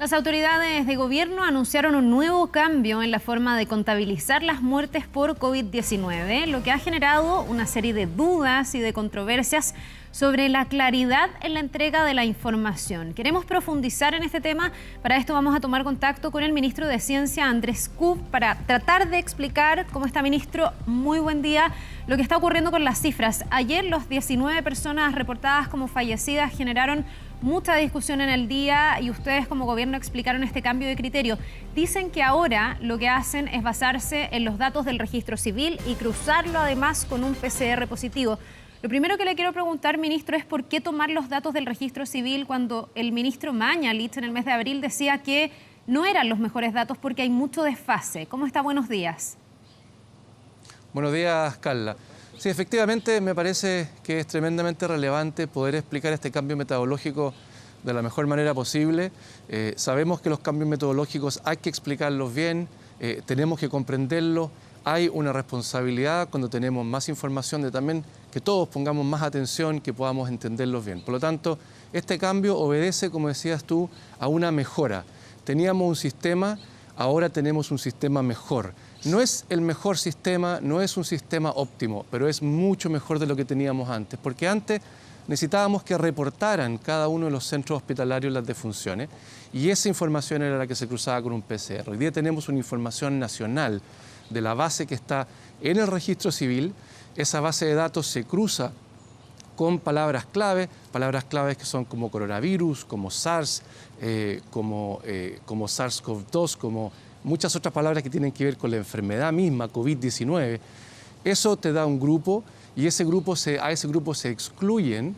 Las autoridades de gobierno anunciaron un nuevo cambio en la forma de contabilizar las muertes por COVID-19, lo que ha generado una serie de dudas y de controversias sobre la claridad en la entrega de la información. Queremos profundizar en este tema. Para esto vamos a tomar contacto con el ministro de Ciencia, Andrés Kub, para tratar de explicar. ¿Cómo está, ministro? Muy buen día. Lo que está ocurriendo con las cifras. Ayer los 19 personas reportadas como fallecidas generaron mucha discusión en el día y ustedes como gobierno explicaron este cambio de criterio. Dicen que ahora lo que hacen es basarse en los datos del registro civil y cruzarlo además con un PCR positivo. Lo primero que le quiero preguntar, ministro, es por qué tomar los datos del registro civil cuando el ministro Mañalich en el mes de abril decía que no eran los mejores datos porque hay mucho desfase. ¿Cómo está? Buenos días. Buenos días, Carla. Sí, efectivamente me parece que es tremendamente relevante poder explicar este cambio metodológico de la mejor manera posible. Sabemos que los cambios metodológicos hay que explicarlos bien, tenemos que comprenderlos. Hay una responsabilidad cuando tenemos más información de también que todos pongamos más atención, que podamos entenderlos bien. Por lo tanto, este cambio obedece, como decías tú, a una mejora. Teníamos un sistema, ahora tenemos un sistema mejor. No es el mejor sistema, no es un sistema óptimo, pero es mucho mejor de lo que teníamos antes, porque antes necesitábamos que reportaran cada uno de los centros hospitalarios las defunciones y esa información era la que se cruzaba con un PCR. Hoy día tenemos una información nacional de la base que está en el registro civil. Esa base de datos se cruza con palabras claves que son como coronavirus, como SARS, como SARS-CoV-2, como muchas otras palabras que tienen que ver con la enfermedad misma, COVID-19. Eso te da un grupo y a ese grupo se excluyen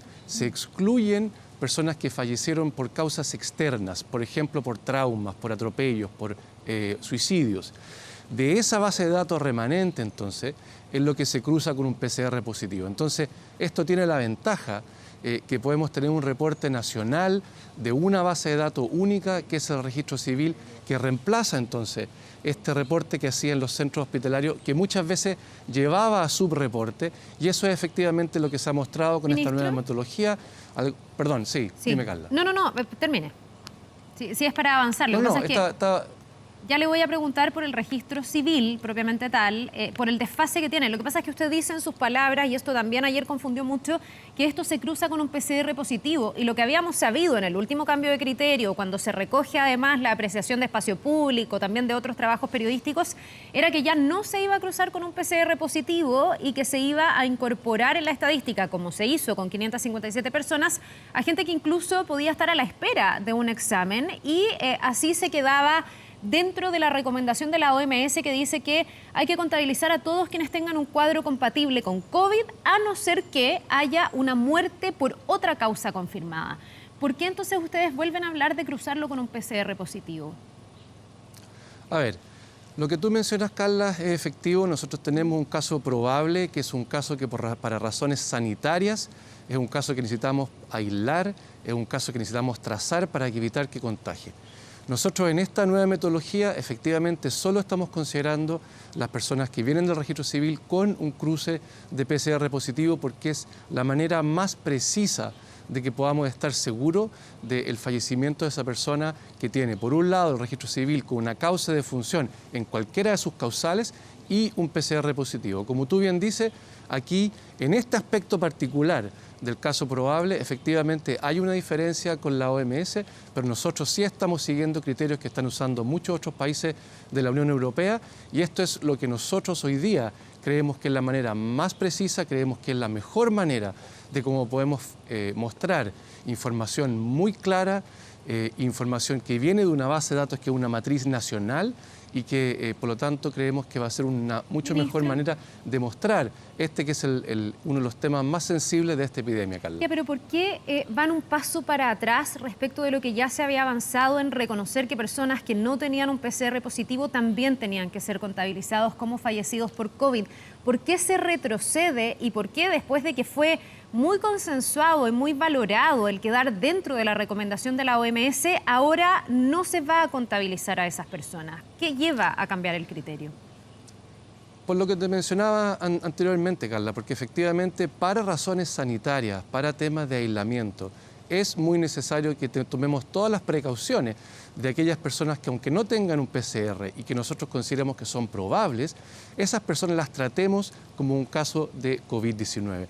personas que fallecieron por causas externas, por ejemplo, por traumas, por atropellos, por suicidios. De esa base de datos remanente, entonces, es lo que se cruza con un PCR positivo. Entonces, esto tiene la ventaja que podemos tener un reporte nacional de una base de datos única, que es el registro civil, que reemplaza entonces este reporte que hacían los centros hospitalarios, que muchas veces llevaba a subreporte, y eso es efectivamente lo que se ha mostrado con esta nueva metodología. Perdón, sí, dime, Carla. No, termine. Sí, es para avanzar. Lo que pasa es que ya le voy a preguntar por el registro civil, propiamente tal, por el desfase que tiene. Lo que pasa es que usted dice en sus palabras, y esto también ayer confundió mucho, que esto se cruza con un PCR positivo. Y lo que habíamos sabido en el último cambio de criterio, cuando se recoge además la apreciación de espacio público, también de otros trabajos periodísticos, era que ya no se iba a cruzar con un PCR positivo y que se iba a incorporar en la estadística, como se hizo con 557 personas, a gente que incluso podía estar a la espera de un examen y así se quedaba dentro de la recomendación de la OMS que dice que hay que contabilizar a todos quienes tengan un cuadro compatible con COVID, a no ser que haya una muerte por otra causa confirmada. ¿Por qué entonces ustedes vuelven a hablar de cruzarlo con un PCR positivo? A ver, lo que tú mencionas, Carla, es efectivo. Nosotros tenemos un caso probable, que es un caso que para razones sanitarias, es un caso que necesitamos aislar, es un caso que necesitamos trazar para evitar que contagie. Nosotros en esta nueva metodología efectivamente solo estamos considerando las personas que vienen del registro civil con un cruce de PCR positivo porque es la manera más precisa de que podamos estar seguros del fallecimiento de esa persona que tiene, por un lado, el registro civil con una causa de defunción en cualquiera de sus causales y un PCR positivo. Como tú bien dices, aquí, en este aspecto particular del caso probable, efectivamente hay una diferencia con la OMS, pero nosotros sí estamos siguiendo criterios que están usando muchos otros países de la Unión Europea y esto es lo que nosotros hoy día creemos que es la manera más precisa, creemos que es la mejor manera de cómo podemos mostrar información muy clara, información que viene de una base de datos que es una matriz nacional y que por lo tanto creemos que va a ser una mucho mejor manera de mostrar que es uno de los temas más sensibles de esta epidemia, Carla. Pero ¿por qué van un paso para atrás respecto de lo que ya se había avanzado en reconocer que personas que no tenían un PCR positivo también tenían que ser contabilizados como fallecidos por COVID? ¿Por qué se retrocede y por qué después de que fue muy consensuado y muy valorado el quedar dentro de la recomendación de la OMS, ahora no se va a contabilizar a esas personas? ¿Qué lleva a cambiar el criterio? Por lo que te mencionaba anteriormente, Carla, porque efectivamente para razones sanitarias, para temas de aislamiento, es muy necesario que tomemos todas las precauciones de aquellas personas que, aunque no tengan un PCR y que nosotros consideramos que son probables, esas personas las tratemos como un caso de COVID-19.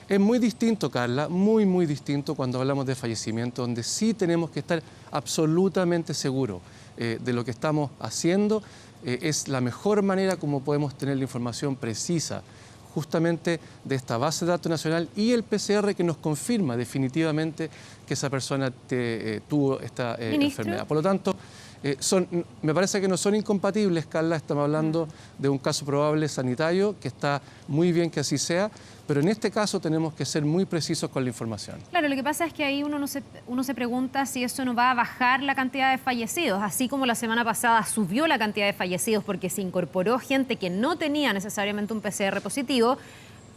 Es muy distinto, Carla, muy distinto cuando hablamos de fallecimiento, donde sí tenemos que estar absolutamente seguros de lo que estamos haciendo. Es la mejor manera como podemos tener la información precisa justamente de esta base de datos nacional y el PCR que nos confirma definitivamente que esa persona tuvo esta enfermedad. Por lo tanto, me parece que no son incompatibles, Carla. Estamos hablando de un caso probable sanitario, que está muy bien que así sea, pero en este caso tenemos que ser muy precisos con la información. Claro, lo que pasa es que ahí uno se pregunta si eso no va a bajar la cantidad de fallecidos, así como la semana pasada subió la cantidad de fallecidos porque se incorporó gente que no tenía necesariamente un PCR positivo.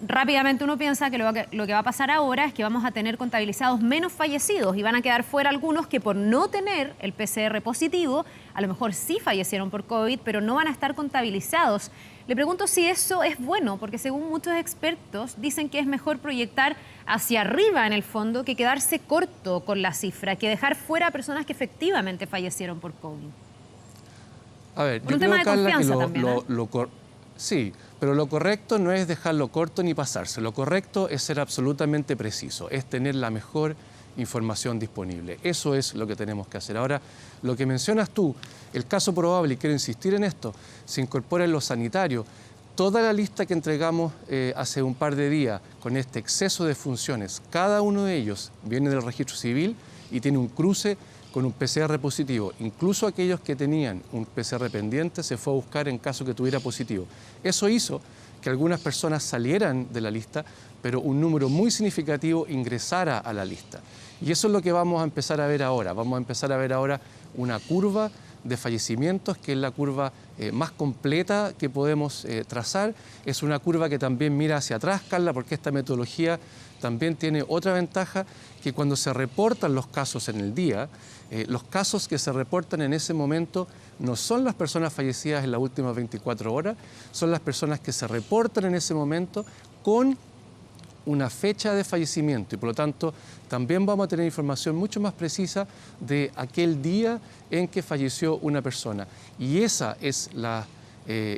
Rápidamente uno piensa que lo que va a pasar ahora es que vamos a tener contabilizados menos fallecidos y van a quedar fuera algunos que por no tener el PCR positivo, a lo mejor sí fallecieron por COVID, pero no van a estar contabilizados. Le pregunto si eso es bueno, porque según muchos expertos dicen que es mejor proyectar hacia arriba en el fondo que quedarse corto con la cifra, que dejar fuera a personas que efectivamente fallecieron por COVID. A ver, por un tema de confianza también, sí, pero lo correcto no es dejarlo corto ni pasarse. Lo correcto es ser absolutamente preciso, es tener la mejor información disponible. Eso es lo que tenemos que hacer. Ahora, lo que mencionas tú, el caso probable, y quiero insistir en esto, se incorpora en lo sanitario. Toda la lista que entregamos hace un par de días con este exceso de funciones, cada uno de ellos viene del registro civil y tiene un cruce con un PCR positivo. Incluso aquellos que tenían un PCR pendiente se fue a buscar en caso que tuviera positivo. Eso hizo que algunas personas salieran de la lista, pero un número muy significativo ingresara a la lista. Y eso es lo que vamos a empezar a ver ahora. Vamos a empezar a ver ahora una curva de fallecimientos, que es la curva más completa que podemos trazar. Es una curva que también mira hacia atrás, Carla, porque esta metodología también tiene otra ventaja, que cuando se reportan los casos en el día, los casos que se reportan en ese momento no son las personas fallecidas en las últimas 24 horas, son las personas que se reportan en ese momento con una fecha de fallecimiento y por lo tanto también vamos a tener información mucho más precisa de aquel día en que falleció una persona. Y esa es la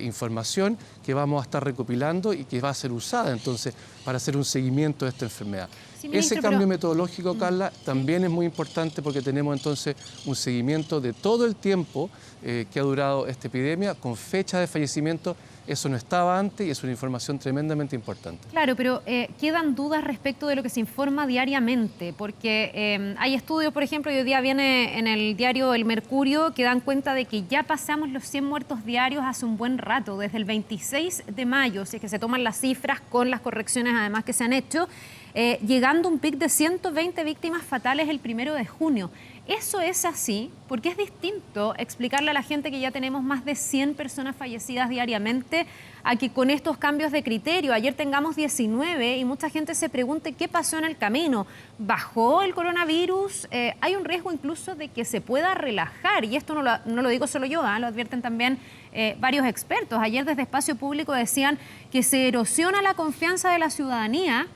información que vamos a estar recopilando y que va a ser usada entonces para hacer un seguimiento de esta enfermedad. Sí, ministro, ese cambio metodológico, Carla, también es muy importante porque tenemos entonces un seguimiento de todo el tiempo que ha durado esta epidemia con fecha de fallecimiento. Eso no estaba antes y es una información tremendamente importante. Claro, pero quedan dudas respecto de lo que se informa diariamente, porque hay estudios, por ejemplo, y hoy día viene en el diario El Mercurio, que dan cuenta de que ya pasamos los 100 muertos diarios hace un buen rato, desde el 26 de mayo, si es que se toman las cifras con las correcciones además que se han hecho, llegando a un pic de 120 víctimas fatales el 1 de junio. Eso es así porque es distinto explicarle a la gente que ya tenemos más de 100 personas fallecidas diariamente a que con estos cambios de criterio ayer tengamos 19 y mucha gente se pregunte qué pasó en el camino. ¿Bajó el coronavirus? Hay un riesgo incluso de que se pueda relajar y esto no lo digo solo yo, lo advierten también varios expertos. Ayer desde Espacio Público decían que se erosiona la confianza de la ciudadanía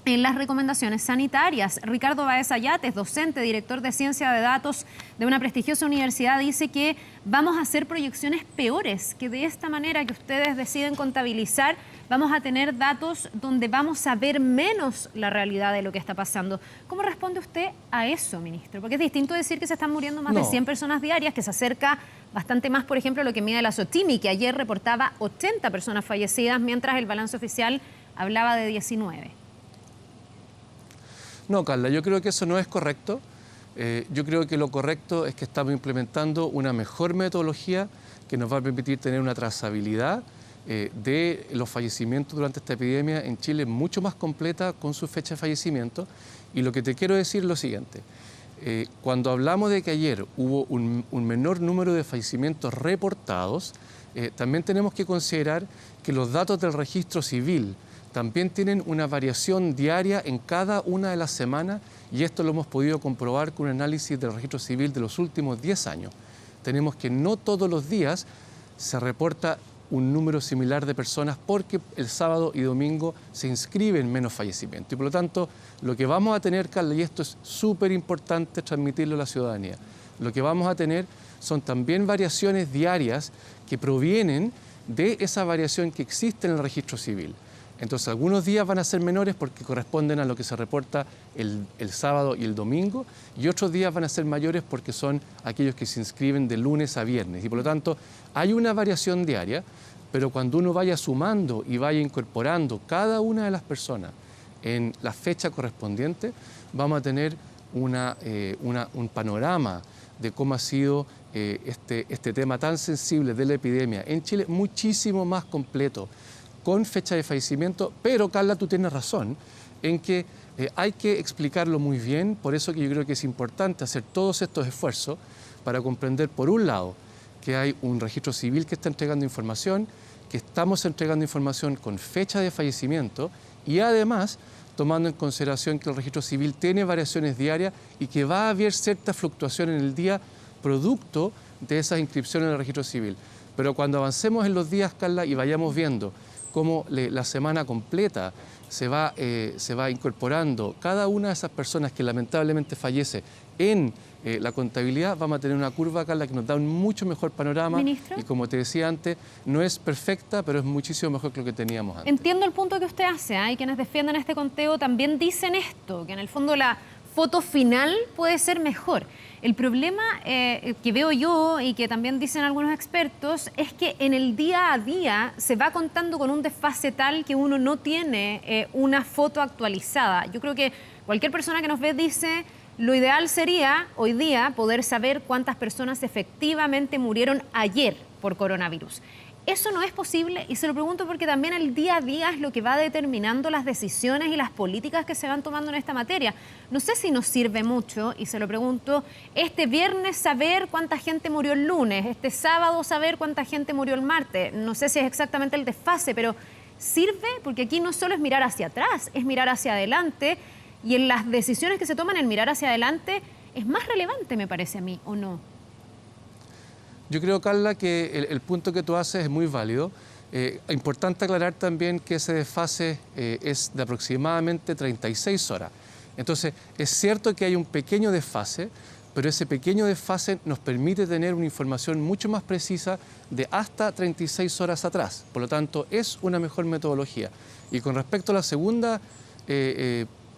en las recomendaciones sanitarias. Ricardo Baez Ayates, docente, director de Ciencia de Datos de una prestigiosa universidad, dice que vamos a hacer proyecciones peores, que de esta manera que ustedes deciden contabilizar, vamos a tener datos donde vamos a ver menos la realidad de lo que está pasando. ¿Cómo responde usted a eso, ministro? Porque es distinto decir que se están muriendo más de 100 personas diarias, que se acerca bastante más, por ejemplo, a lo que mide la SOTIMI, que ayer reportaba 80 personas fallecidas, mientras el balance oficial hablaba de 19. No, Carla, yo creo que eso no es correcto. Yo creo que lo correcto es que estamos implementando una mejor metodología que nos va a permitir tener una trazabilidad de los fallecimientos durante esta epidemia en Chile mucho más completa con su fecha de fallecimiento. Y lo que te quiero decir es lo siguiente. Cuando hablamos de que ayer hubo un menor número de fallecimientos reportados, también tenemos que considerar que los datos del registro civil también tienen una variación diaria en cada una de las semanas y esto lo hemos podido comprobar con un análisis del registro civil de los últimos 10 años. Tenemos que no todos los días se reporta un número similar de personas porque el sábado y domingo se inscriben menos fallecimientos. Y por lo tanto, lo que vamos a tener, Carla, y esto es súper importante transmitirlo a la ciudadanía, lo que vamos a tener son también variaciones diarias que provienen de esa variación que existe en el registro civil. Entonces, algunos días van a ser menores porque corresponden a lo que se reporta el sábado y el domingo, y otros días van a ser mayores porque son aquellos que se inscriben de lunes a viernes. Y por lo tanto, hay una variación diaria, pero cuando uno vaya sumando y vaya incorporando cada una de las personas en la fecha correspondiente, vamos a tener un panorama de cómo ha sido este tema tan sensible de la epidemia en Chile, muchísimo más completo, con fecha de fallecimiento. Pero, Carla, tú tienes razón en que hay que explicarlo muy bien, por eso que yo creo que es importante hacer todos estos esfuerzos para comprender, por un lado, que hay un registro civil que está entregando información, que estamos entregando información con fecha de fallecimiento y además tomando en consideración que el registro civil tiene variaciones diarias y que va a haber cierta fluctuación en el día producto de esas inscripciones en el registro civil. Pero cuando avancemos en los días, Carla, y vayamos viendo cómo la semana completa se va incorporando cada una de esas personas que lamentablemente fallece en la contabilidad, vamos a tener una curva, Carla, que nos da un mucho mejor panorama. ¿Ministro? Y como te decía antes, no es perfecta, pero es muchísimo mejor que lo que teníamos antes. Entiendo el punto que usted hace, y quienes defienden este conteo también dicen esto, que en el fondo la foto final puede ser mejor. El problema que veo yo y que también dicen algunos expertos es que en el día a día se va contando con un desfase tal que uno no tiene una foto actualizada. Yo creo que cualquier persona que nos ve dice, lo ideal sería hoy día poder saber cuántas personas efectivamente murieron ayer por coronavirus. Eso no es posible y se lo pregunto porque también el día a día es lo que va determinando las decisiones y las políticas que se van tomando en esta materia. No sé si nos sirve mucho, y se lo pregunto, este viernes saber cuánta gente murió el lunes, este sábado saber cuánta gente murió el martes. No sé si es exactamente el desfase, pero sirve porque aquí no solo es mirar hacia atrás, es mirar hacia adelante, y en las decisiones que se toman el mirar hacia adelante es más relevante, me parece a mí, ¿o no? Yo creo, Carla, que el punto que tú haces es muy válido. Importante aclarar también que ese desfase es de aproximadamente 36 horas. Entonces, es cierto que hay un pequeño desfase, pero ese pequeño desfase nos permite tener una información mucho más precisa de hasta 36 horas atrás. Por lo tanto, es una mejor metodología. Y con respecto a la segunda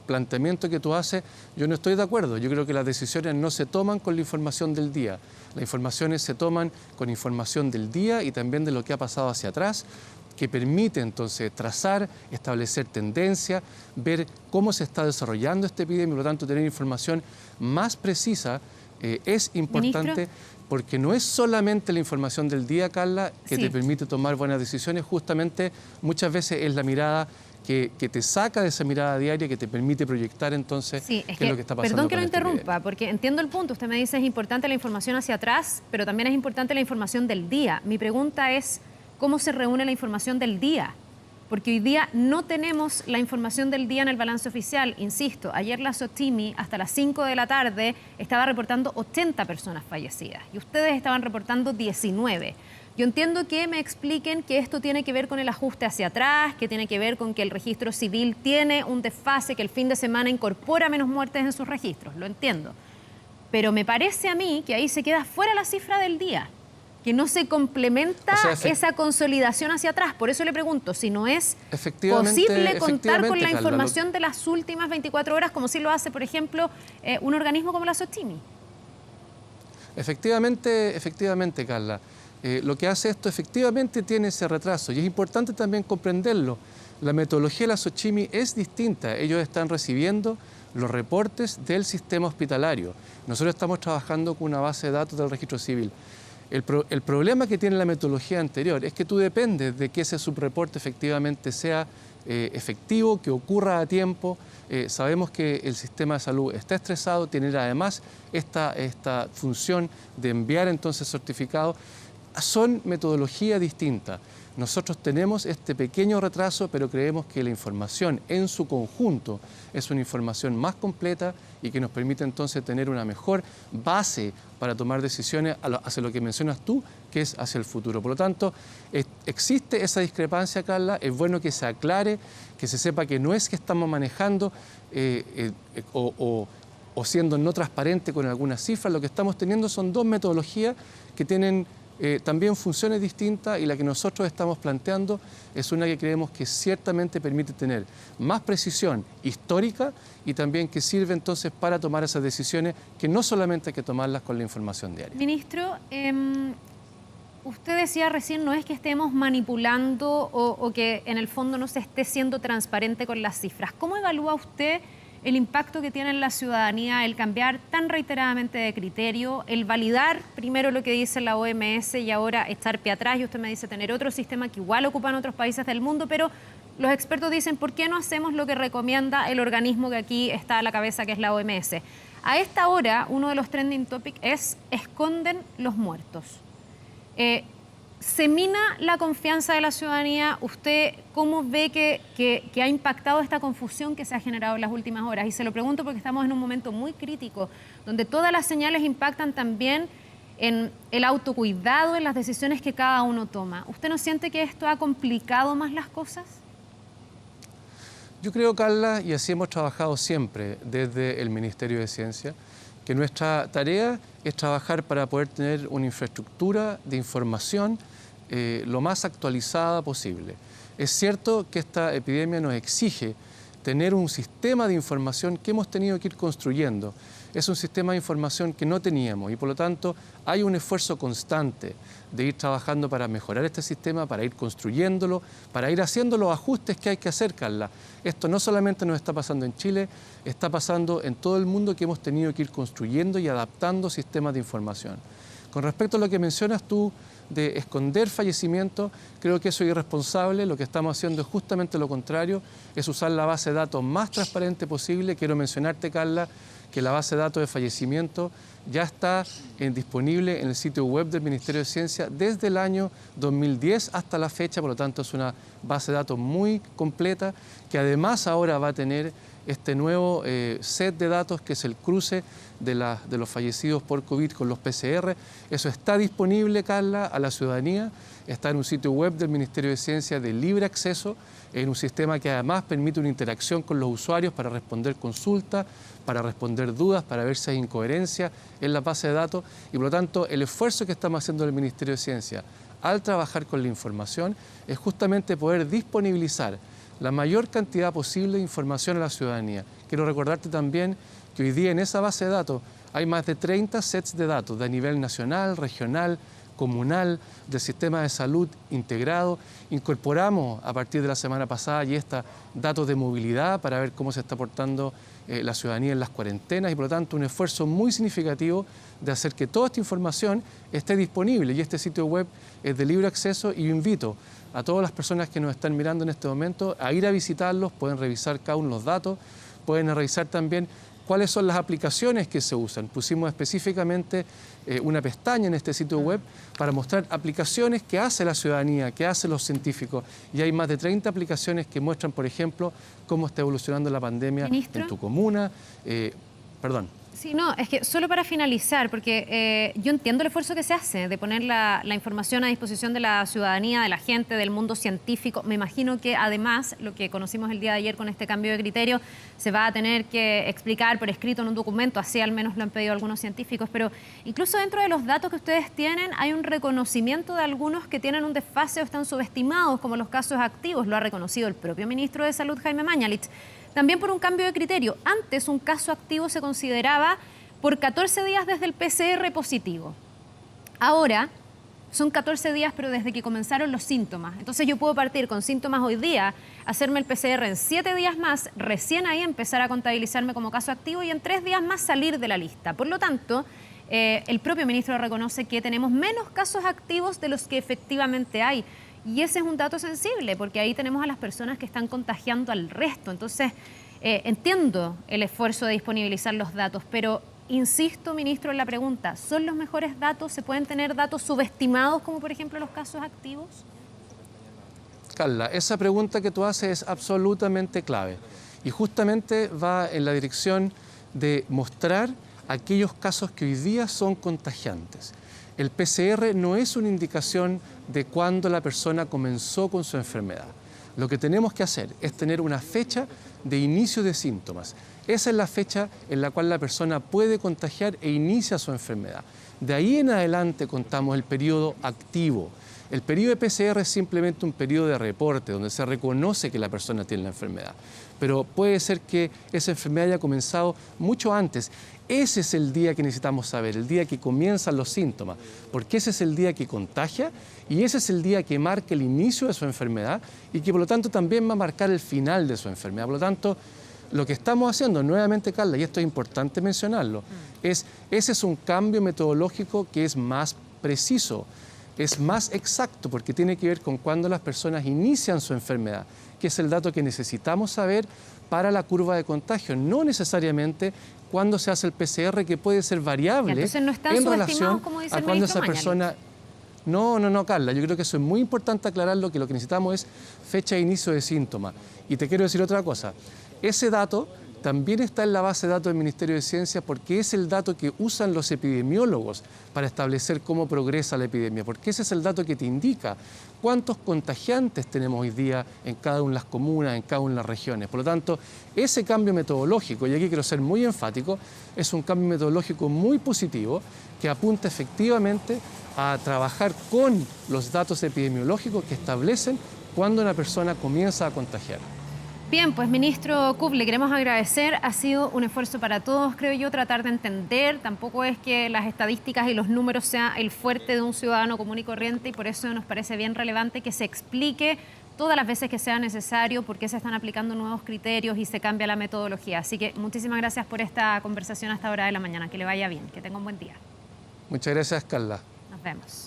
planteamiento que tú haces, yo no estoy de acuerdo. Yo creo que las decisiones no se toman con la información del día. Las informaciones se toman con información del día y también de lo que ha pasado hacia atrás, que permite entonces trazar, establecer tendencias, ver cómo se está desarrollando esta epidemia y por lo tanto tener información más precisa es importante. ¿Ministro? Porque no es solamente la información del día, Carla, que te permite tomar buenas decisiones, justamente muchas veces es la mirada que te saca de esa mirada diaria, que te permite proyectar entonces qué es lo que está pasando. Perdón que lo esta interrumpa, epidemia. porque entiendo el punto. Usted me dice es importante la información hacia atrás, pero también es importante la información del día. Mi pregunta es, ¿cómo se reúne la información del día? Porque hoy día no tenemos la información del día en el balance oficial. Insisto, ayer la SOCIMI hasta las 5 de la tarde estaba reportando 80 personas fallecidas y ustedes estaban reportando 19. Yo entiendo que me expliquen que esto tiene que ver con el ajuste hacia atrás, que tiene que ver con que el registro civil tiene un desfase, que el fin de semana incorpora menos muertes en sus registros, lo entiendo. Pero me parece a mí que ahí se queda fuera la cifra del día, que no se complementa esa consolidación hacia atrás. Por eso le pregunto si no es posible contar con la información de las últimas 24 horas, como sí lo hace, por ejemplo, un organismo como la SOCIMI. Efectivamente, Carla. Lo que hace esto efectivamente tiene ese retraso y es importante también comprenderlo. La metodología de la SOCIMI es distinta. Ellos están recibiendo los reportes del sistema hospitalario. Nosotros estamos trabajando con una base de datos del registro civil. El problema que tiene la metodología anterior es que tú dependes de que ese subreporte efectivamente sea efectivo, que ocurra a tiempo. Sabemos que el sistema de salud está estresado, tiene además esta función de enviar entonces certificados. son metodología distinta. Nosotros tenemos este pequeño retraso, pero creemos que la información en su conjunto es una información más completa y que nos permite entonces tener una mejor base para tomar decisiones hacia lo que mencionas tú, que es hacia el futuro. Por lo tanto, existe esa discrepancia, Carla, es bueno que se aclare, que se sepa que no es que estamos manejando o siendo no transparente con algunas cifras, lo que estamos teniendo son dos metodologías que tienen también funciones distintas, y la que nosotros estamos planteando es una que creemos que ciertamente permite tener más precisión histórica y también que sirve entonces para tomar esas decisiones que no solamente hay que tomarlas con la información diaria. Ministro, usted decía recién, no es que estemos manipulando o que en el fondo no se esté siendo transparente con las cifras. ¿Cómo evalúa usted el impacto que tiene en la ciudadanía el cambiar tan reiteradamente de criterio, el validar primero lo que dice la OMS y ahora echar pie atrás? Y usted me dice tener otro sistema que igual ocupan otros países del mundo, pero los expertos dicen, ¿por qué no hacemos lo que recomienda el organismo que aquí está a la cabeza, que es la OMS? A esta hora, uno de los trending topics es esconden los muertos. ¿Se mina la confianza de la ciudadanía? ¿Usted cómo ve que ha impactado esta confusión que se ha generado en las últimas horas? Y se lo pregunto porque estamos en un momento muy crítico, donde todas las señales impactan también en el autocuidado, en las decisiones que cada uno toma. ¿Usted no siente que esto ha complicado más las cosas? Yo creo, Carla, y así hemos trabajado siempre desde el Ministerio de Ciencia, que nuestra tarea es trabajar para poder tener una infraestructura de información lo más actualizada posible. Es cierto que esta epidemia nos exige tener un sistema de información que hemos tenido que ir construyendo. Es un sistema de información que no teníamos y por lo tanto hay un esfuerzo constante de ir trabajando para mejorar este sistema, para ir construyéndolo, para ir haciendo los ajustes que hay que hacer, Carla. Esto no solamente nos está pasando en Chile, está pasando en todo el mundo, que hemos tenido que ir construyendo y adaptando sistemas de información. Con respecto a lo que mencionas tú de esconder fallecimientos, creo que eso es irresponsable. Lo que estamos haciendo es justamente lo contrario, es usar la base de datos más transparente posible. Quiero mencionarte, Carla, que la base de datos de fallecimiento ya está disponible en el sitio web del Ministerio de Ciencia desde el año 2010 hasta la fecha, por lo tanto es una base de datos muy completa, que además ahora va a tener este nuevo set de datos, que es el cruce de los fallecidos por COVID con los PCR. Eso está disponible, Carla, a la ciudadanía. Está en un sitio web del Ministerio de Ciencia de libre acceso, en un sistema que además permite una interacción con los usuarios para responder consultas, para responder dudas, para ver si hay incoherencia en la base de datos. Y por lo tanto, el esfuerzo que estamos haciendo en el Ministerio de Ciencia al trabajar con la información es justamente poder disponibilizar la mayor cantidad posible de información a la ciudadanía. Quiero recordarte también que hoy día en esa base de datos hay más de 30 sets de datos de nivel nacional, regional, comunal, del sistema de salud integrado. Incorporamos a partir de la semana pasada y datos de movilidad para ver cómo se está portando la ciudadanía en las cuarentenas, y por lo tanto un esfuerzo muy significativo de hacer que toda esta información esté disponible, y este sitio web es de libre acceso, y yo invito a todas las personas que nos están mirando en este momento a ir a visitarlos. Pueden revisar cada uno de los datos, pueden revisar también cuáles son las aplicaciones que se usan. Pusimos específicamente una pestaña en este sitio web para mostrar aplicaciones que hace la ciudadanía, que hacen los científicos, y hay más de 30 aplicaciones que muestran, por ejemplo, cómo está evolucionando la pandemia. ¿Ministro? En tu comuna. Perdón. Sí, no, es que solo para finalizar, porque yo entiendo el esfuerzo que se hace de poner la información a disposición de la ciudadanía, de la gente, del mundo científico. Me imagino que además, lo que conocimos el día de ayer con este cambio de criterio, se va a tener que explicar por escrito en un documento, así al menos lo han pedido algunos científicos, pero incluso dentro de los datos que ustedes tienen hay un reconocimiento de algunos que tienen un desfase o están subestimados, como los casos activos. Lo ha reconocido el propio ministro de Salud, Jaime Mañalich. También por un cambio de criterio. Antes un caso activo se consideraba por 14 días desde el PCR positivo. Ahora son 14 días, pero desde que comenzaron los síntomas. Entonces yo puedo partir con síntomas hoy día, hacerme el PCR en 7 días más, recién ahí empezar a contabilizarme como caso activo y en 3 días más salir de la lista. Por lo tanto, el propio ministro reconoce que tenemos menos casos activos de los que efectivamente hay. Y ese es un dato sensible, porque ahí tenemos a las personas que están contagiando al resto. Entonces, entiendo el esfuerzo de disponibilizar los datos, pero insisto, ministro, en la pregunta, ¿son los mejores datos? ¿Se pueden tener datos subestimados, como por ejemplo los casos activos? Carla, esa pregunta que tú haces es absolutamente clave y justamente va en la dirección de mostrar aquellos casos que hoy día son contagiantes. El PCR no es una indicación de cuándo la persona comenzó con su enfermedad. Lo que tenemos que hacer es tener una fecha de inicio de síntomas. Esa es la fecha en la cual la persona puede contagiar e inicia su enfermedad. De ahí en adelante contamos el periodo activo. El periodo de PCR es simplemente un periodo de reporte donde se reconoce que la persona tiene la enfermedad. Pero puede ser que esa enfermedad haya comenzado mucho antes. Ese es el día que necesitamos saber, el día que comienzan los síntomas, porque ese es el día que contagia y ese es el día que marca el inicio de su enfermedad y que por lo tanto también va a marcar el final de su enfermedad. Por lo tanto, lo que estamos haciendo, nuevamente, Carla, y esto es importante mencionarlo, ese es un cambio metodológico que es más preciso, es más exacto, porque tiene que ver con cuándo las personas inician su enfermedad, que es el dato que necesitamos saber para la curva de contagio, no necesariamente cuándo se hace el PCR, que puede ser variable entonces no están en subestimados, relación como dice a el cuándo ministro esa persona... No, Carla, yo creo que eso es muy importante aclararlo, que lo que necesitamos es fecha de inicio de síntomas. Y te quiero decir otra cosa, ese dato también está en la base de datos del Ministerio de Ciencia porque es el dato que usan los epidemiólogos para establecer cómo progresa la epidemia, porque ese es el dato que te indica cuántos contagiantes tenemos hoy día en cada una de las comunas, en cada una de las regiones. Por lo tanto, ese cambio metodológico, y aquí quiero ser muy enfático, es un cambio metodológico muy positivo que apunta efectivamente a trabajar con los datos epidemiológicos que establecen cuándo una persona comienza a contagiar. Bien, pues ministro Kup, le queremos agradecer. Ha sido un esfuerzo para todos, creo yo, tratar de entender. Tampoco es que las estadísticas y los números sean el fuerte de un ciudadano común y corriente y por eso nos parece bien relevante que se explique todas las veces que sea necesario por qué se están aplicando nuevos criterios y se cambia la metodología. Así que muchísimas gracias por esta conversación hasta hora de la mañana. Que le vaya bien, que tenga un buen día. Muchas gracias, Carla. Nos vemos.